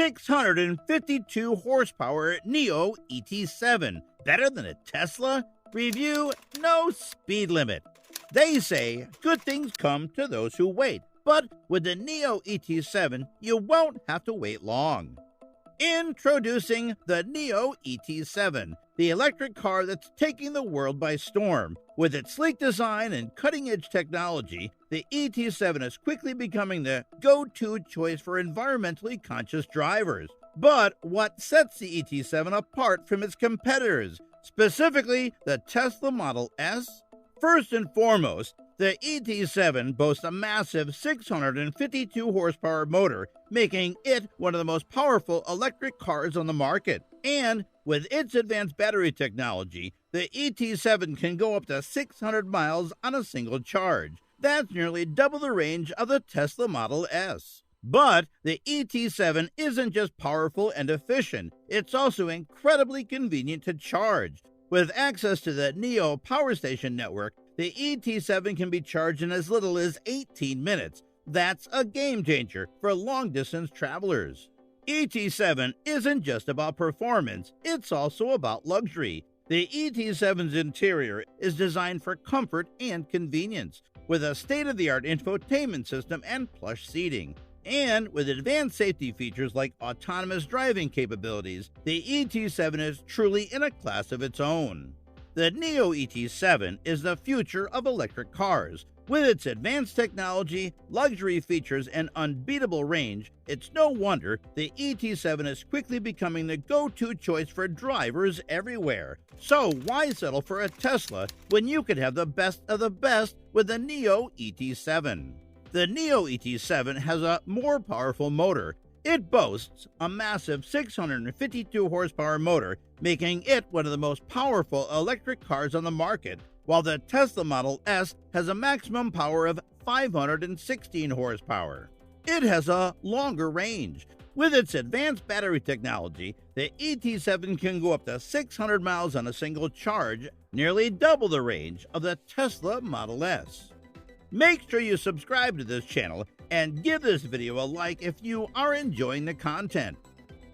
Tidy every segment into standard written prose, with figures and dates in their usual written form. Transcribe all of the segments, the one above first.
652 horsepower Nio ET7. Better than a Tesla? Review: no speed limit. They say good things come to those who wait, but with the Nio ET7, you won't have to wait long. Introducing the Nio ET7, the electric car that's taking the world by storm. With its sleek design and cutting-edge technology, the ET7 is quickly becoming the go-to choice for environmentally conscious drivers. But what sets the ET7 apart from its competitors, specifically the Tesla Model S? First and foremost, the ET7 boasts a massive 652 horsepower motor, making it one of the most powerful electric cars on the market. And with its advanced battery technology, the ET7 can go up to 600 miles on a single charge. That's nearly double the range of the Tesla Model S. But the ET7 isn't just powerful and efficient, it's also incredibly convenient to charge. With access to the Nio power station network, the ET7 can be charged in as little as 18 minutes. That's a game changer for long-distance travelers. ET7 isn't just about performance, it's also about luxury. The ET7's interior is designed for comfort and convenience, with a state-of-the-art infotainment system and plush seating. And with advanced safety features like autonomous driving capabilities, the ET7 is truly in a class of its own. The Nio ET7 is the future of electric cars. With its advanced technology, luxury features, and unbeatable range, it's no wonder the ET7 is quickly becoming the go-to choice for drivers everywhere. So why settle for a Tesla when you could have the best of the best with the Nio ET7? The Nio ET7 has a more powerful motor. It boasts a massive 652 horsepower motor, making it one of the most powerful electric cars on the market, while the Tesla Model S has a maximum power of 516 horsepower. It has a longer range. With its advanced battery technology, the ET7 can go up to 600 miles on a single charge, nearly double the range of the Tesla Model S. Make sure you subscribe to this channel and give this video a like if you are enjoying the content.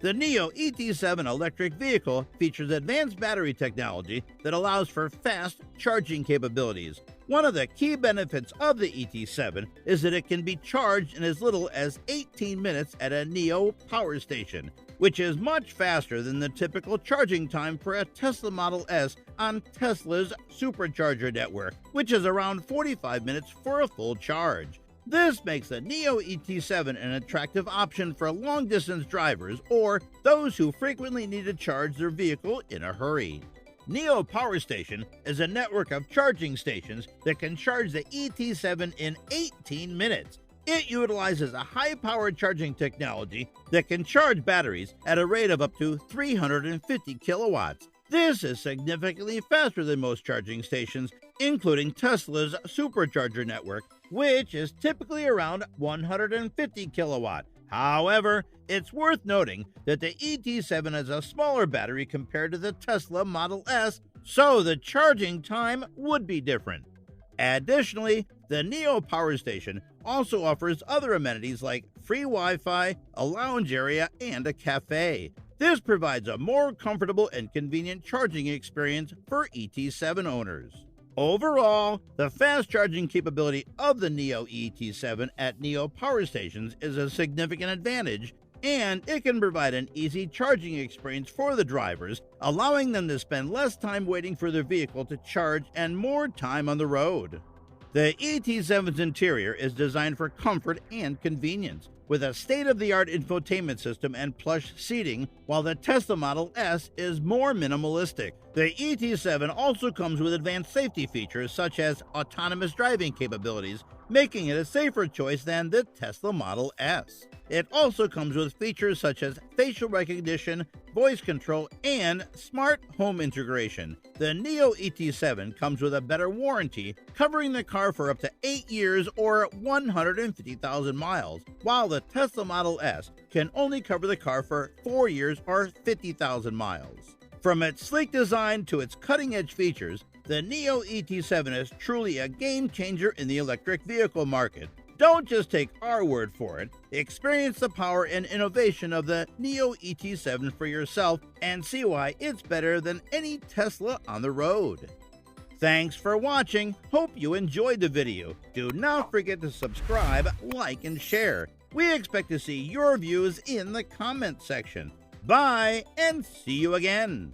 The Nio ET7 electric vehicle features advanced battery technology that allows for fast charging capabilities. One of the key benefits of the ET7 is that it can be charged in as little as 18 minutes at a Nio power station, which is much faster than the typical charging time for a Tesla Model S on Tesla's supercharger network, which is around 45 minutes for a full charge. This makes the Nio ET7 an attractive option for long-distance drivers or those who frequently need to charge their vehicle in a hurry. Nio Power Station is a network of charging stations that can charge the ET7 in 18 minutes. It utilizes a high-powered charging technology that can charge batteries at a rate of up to 350 kilowatts. This is significantly faster than most charging stations, including Tesla's supercharger network, which is typically around 150 kilowatt. However, it's worth noting that the ET7 has a smaller battery compared to the Tesla Model S, so the charging time would be different. Additionally, the Nio Power Station also offers other amenities like free Wi-Fi, a lounge area, and a cafe. This provides a more comfortable and convenient charging experience for ET7 owners. Overall, the fast charging capability of the Nio ET7 at Nio power stations is a significant advantage, and it can provide an easy charging experience for the drivers, allowing them to spend less time waiting for their vehicle to charge and more time on the road. The ET7's interior is designed for comfort and convenience, with a state-of-the-art infotainment system and plush seating, while the Tesla Model S is more minimalistic. The ET7 also comes with advanced safety features such as autonomous driving capabilities, making it a safer choice than the Tesla Model S. It also comes with features such as facial recognition, voice control, and smart home integration. The Nio ET7 comes with a better warranty, covering the car for up to 8 years or 150,000 miles, while the Tesla Model S can only cover the car for 4 years or 50,000 miles. From its sleek design to its cutting-edge features, the Nio ET7 is truly a game changer in the electric vehicle market. Don't just take our word for it. Experience the power and innovation of the Nio ET7 for yourself and see why it's better than any Tesla on the road. Thanks for watching. Hope you enjoyed the video. Do not forget to subscribe, like, and share. We expect to see your views in the comment section. Bye, and see you again.